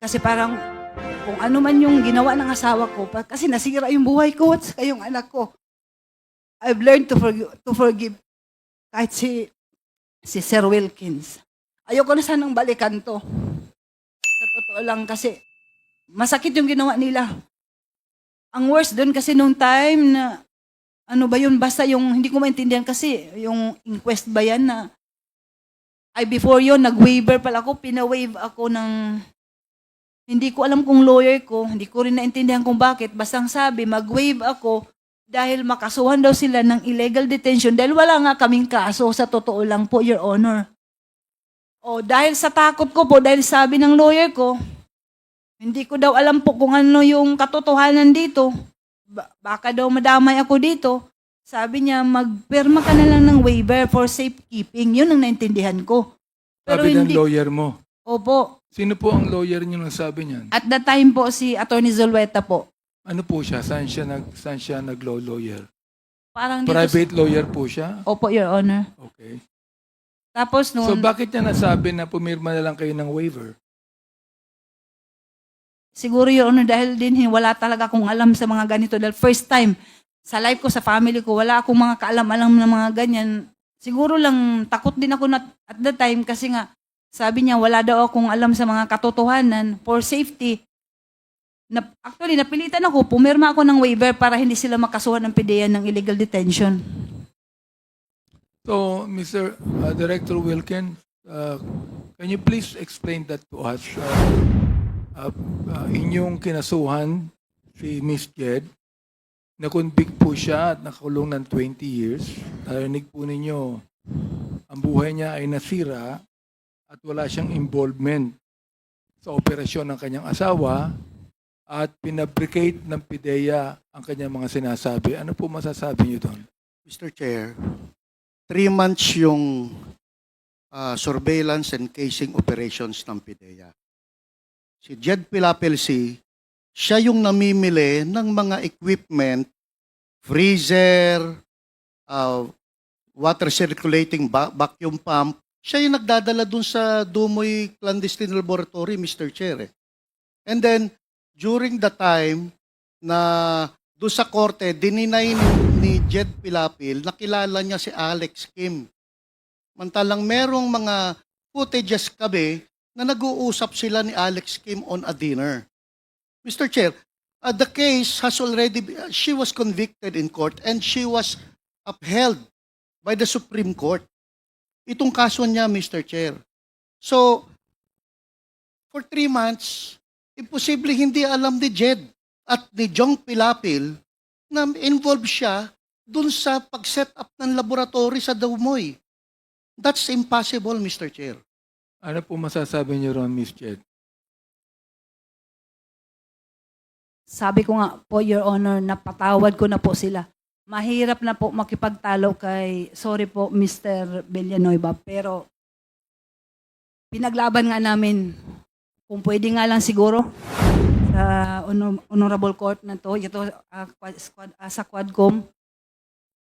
Kasi parang kung ano man yung ginawa ng asawa ko, kasi nasira yung buhay ko at saka yung anak ko. I've learned to forgive kahit si Sir Wilkins. Ayoko na sanang balikan to. Sa totoo lang kasi masakit yung ginawa nila. Ang worst doon kasi nung time na ano ba yun, basta yung hindi ko maintindihan kasi yung inquest ba yan na ay before yun, nag-waiver pala ako, pina-waive ako ng hindi ko alam kung lawyer ko, hindi ko rin naintindihan kung bakit. Basta ang sabi, mag-waive ako dahil makasuhan daw sila ng illegal detention dahil wala nga kaming kaso sa totoo lang po, Your Honor. O dahil sa takot ko po, dahil sabi ng lawyer ko, hindi ko daw alam po kung ano yung katotohanan dito. Baka daw madamay ako dito. Sabi niya, magpirma ka na lang ng waiver for safekeeping. Yun ang naintindihan ko. Pero Sabi ng hindi. lawyer mo. Opo. Sino po ang lawyer niyo nang sabi niyan? At that time po, si Attorney Zulueta po. Ano po siya? Saan siya nag-law lawyer? Parang dito. Private lawyer po siya? Opo, Your Honor. Okay. Tapos So bakit niya nasabi na pumirma na lang kayo ng waiver? siguro, Your Honor, dahil din wala talaga akong alam sa mga ganito. Dahil first time, sa life ko, sa family ko, wala akong mga kaalam-alam na mga ganyan. Siguro lang, takot din ako at that time kasi nga, sabi niya, wala daw akong alam sa mga katotohanan for safety. Actually, napilitan ako, pumirma ako ng waiver para hindi sila makasuhan ng PDEA ng illegal detention. So, Mr. Director Wilken, can you please explain that to us? Inyong kinasuhan si Miss Jed, na-convict po siya at nakakulong ng 20 years. Narinig po ninyo, ang buhay niya ay nasira at wala siyang involvement sa operasyon ng kanyang asawa at pinabricate ng PIDEA ang kanyang mga sinasabi. Ano po masasabi niyo doon? Mr. Chair, 3 months yung surveillance and casing operations ng PIDEA. Si Jed Pilapelsi, siya yung namimili ng mga equipment, freezer, water circulating vacuum pump. Siya yung nagdadala dun sa Dumoy Clandestine Laboratory, Mr. Chair. And then, during the time na doon sa korte, dininay ni Jed Pilapil, nakilala niya si Alex Kim. Mantalang merong mga footages kami na nag-uusap sila ni Alex Kim on a dinner. Mr. Chair, the case has already, she was convicted in court and she was upheld by the Supreme Court. Itong kaso niya, Mr. Chair. So, for 3 months, imposible hindi alam ni Jed at ni Jong Pilapil na involved siya dun sa pag-set up ng laboratory sa Dumoy. That's impossible, Mr. Chair. Ano po masasabi niyo ron, Miss Jed? Sabi ko nga po, Your Honor, napatawad ko na po sila. Mahirap na po makipagtalo kay, sorry po, Mr. Villanueva, pero pinaglaban nga namin. Kung pwede nga lang siguro sa Honorable Court na to, ito sa Quadcom,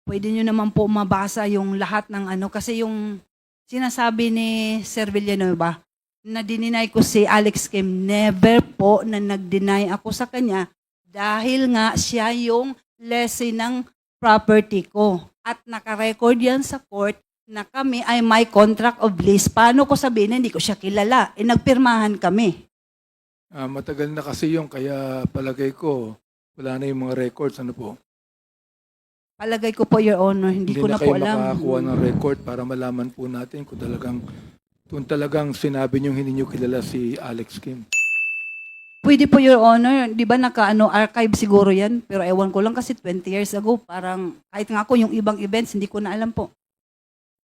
pwede nyo naman po mabasa yung lahat ng ano, kasi yung sinasabi ni Sir Villanueva, na dininay ko si Alex Kim, never po na nag-deny ako sa kanya dahil nga siya yung lessee ng property ko. At nakarecord yan sa court na kami ay may contract of lease. Paano ko sabihin na hindi ko siya kilala? Nagpirmahan kami. Matagal na kasi yung kaya palagay ko, wala na yung mga records. Ano po? Palagay ko po, Your Honor, hindi ko na po kayo alam. makakuha ng record para malaman po natin kung talagang sinabi niyo hindi niyo kilala si Alex Kim. Pwede po, Your Honor. Di ba archive siguro yan? Pero ewan ko lang kasi 20 years ago, parang kahit nga ako yung ibang events, hindi ko na alam po.